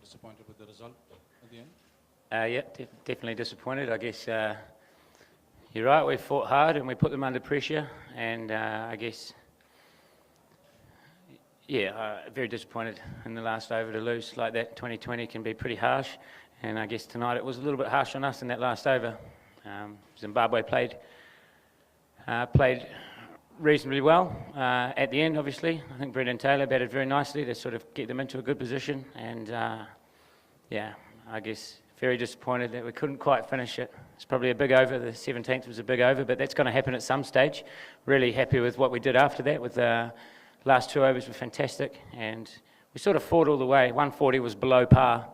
disappointed with the result at the end? Yeah, definitely disappointed. I guess you're right, we fought hard and we put them under pressure, and I guess, yeah, very disappointed in the last over to lose like that. 2020 can be pretty harsh, and I guess tonight it was a little bit harsh on us in that last over. Zimbabwe played reasonably well at the end, obviously. I think Brendan Taylor batted very nicely to sort of get them into a good position, and yeah, I guess very disappointed that we couldn't quite finish it. It's probably a big over. The 17th was a big over, but that's going to happen at some stage. Really happy with what we did after that. With the last 2 overs were fantastic, and we sort of fought all the way. 140 was below par.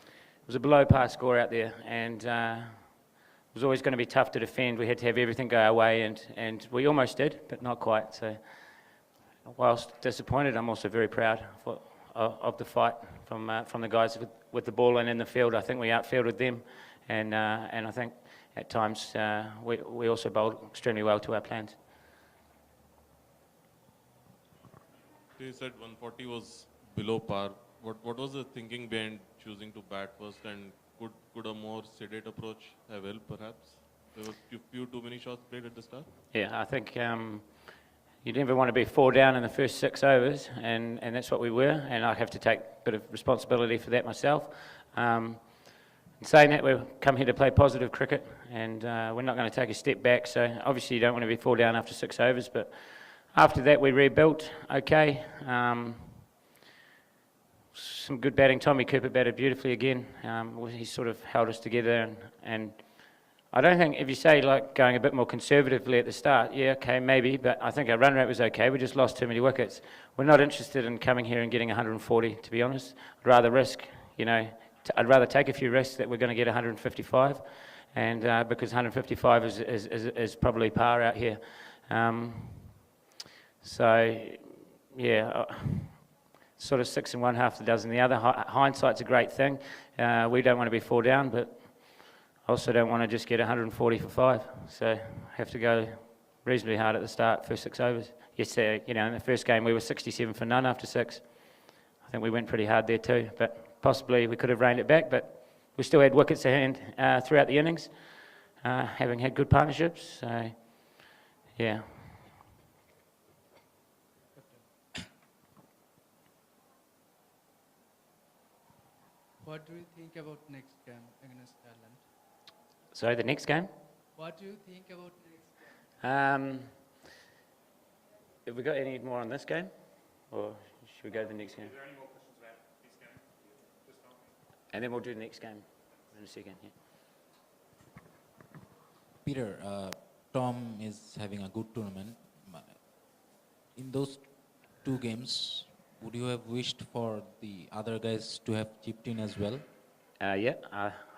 It was a below par score out there, and it was always going to be tough to defend. We had to have everything go our way, and we almost did, but not quite. So whilst disappointed, I'm also very proud of the fight from the guys with the ball and in the field. I think we outfielded them, and I think at times we also bowled extremely well to our plans. You said 140 was below par. What was the thinking behind choosing to bat first, and could a more sedate approach have helped perhaps? There were few too many shots played at the start? Yeah, I think you never want to be 4 down in the first 6 overs, and that's what we were, and I have to take a bit of responsibility for that myself. In saying that, we've come here to play positive cricket, and we're not going to take a step back, so obviously you don't want to be 4 down after 6 overs, but after that we rebuilt okay. Some good batting. Tommy Cooper batted beautifully again. He sort of held us together, and I don't think, if you say like going a bit more conservatively at the start, yeah, okay, maybe, but I think our run rate was okay. We just lost too many wickets. We're not interested in coming here and getting 140, to be honest. I'd rather risk, I'd rather take a few risks that we're going to get 155, and because 155 is probably par out here. So, yeah, sort of 6 and 1/2 a dozen the other. Hindsight's a great thing. We don't want to be 4 down, but I also don't want to just get 140 for 5, so have to go reasonably hard at the start, first 6 overs. Yesterday, in the first game we were 67 for none after 6. I think we went pretty hard there too, but possibly we could have reined it back, but we still had wickets to hand throughout the innings, having had good partnerships, so yeah. What do you think about next game against Ireland? So the next game? What do you think about next game? Have we got any more on this game? Or should we go to the next game? Is there any more questions about this game? And then we'll do the next game in a second, yeah. Peter, Tom is having a good tournament. In those 2 games, would you have wished for the other guys to have chipped in as well? Yeah,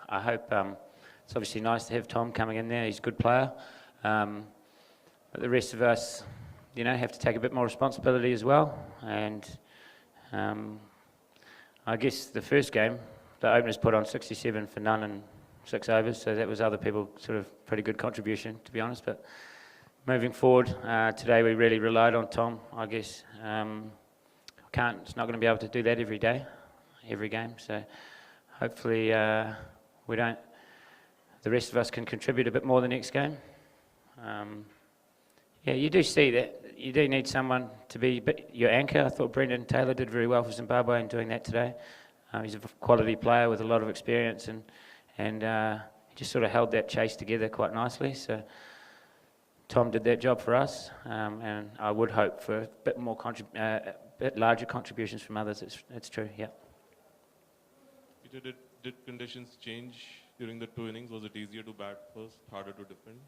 I hope. It's obviously nice to have Tom coming in there. He's a good player. But the rest of us, have to take a bit more responsibility as well. And I guess the first game, the openers put on 67 for none and 6 overs, so that was other people sort of pretty good contribution, to be honest. But moving forward, today we really relied on Tom, I guess. It's not going to be able to do that every day, every game. So hopefully the rest of us can contribute a bit more the next game. Yeah, you do see that. You do need someone to be your anchor. I thought Brendan Taylor did very well for Zimbabwe in doing that today. He's a quality player with a lot of experience, and he just sort of held that chase together quite nicely. So Tom did that job for us, and I would hope for a bit more bit larger contributions from others. It's true, yeah. Peter, did conditions change during the 2 innings? Was it easier to bat first, harder to defend?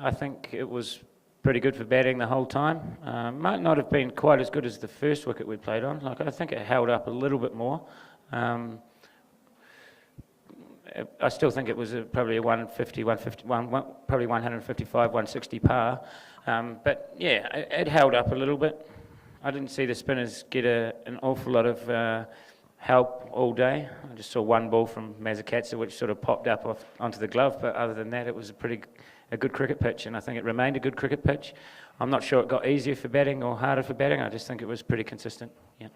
I think it was pretty good for batting the whole time. Might not have been quite as good as the first wicket we played on. I think it held up a little bit more. I still think it was probably a 150, probably 155, 160 par. But yeah, it held up a little bit. I didn't see the spinners get an awful lot of help all day. I just saw one ball from Mazakatsa which sort of popped up onto the glove, but other than that it was a good cricket pitch, and I think it remained a good cricket pitch. I'm not sure it got easier for batting or harder for batting. I just think it was pretty consistent, yeah.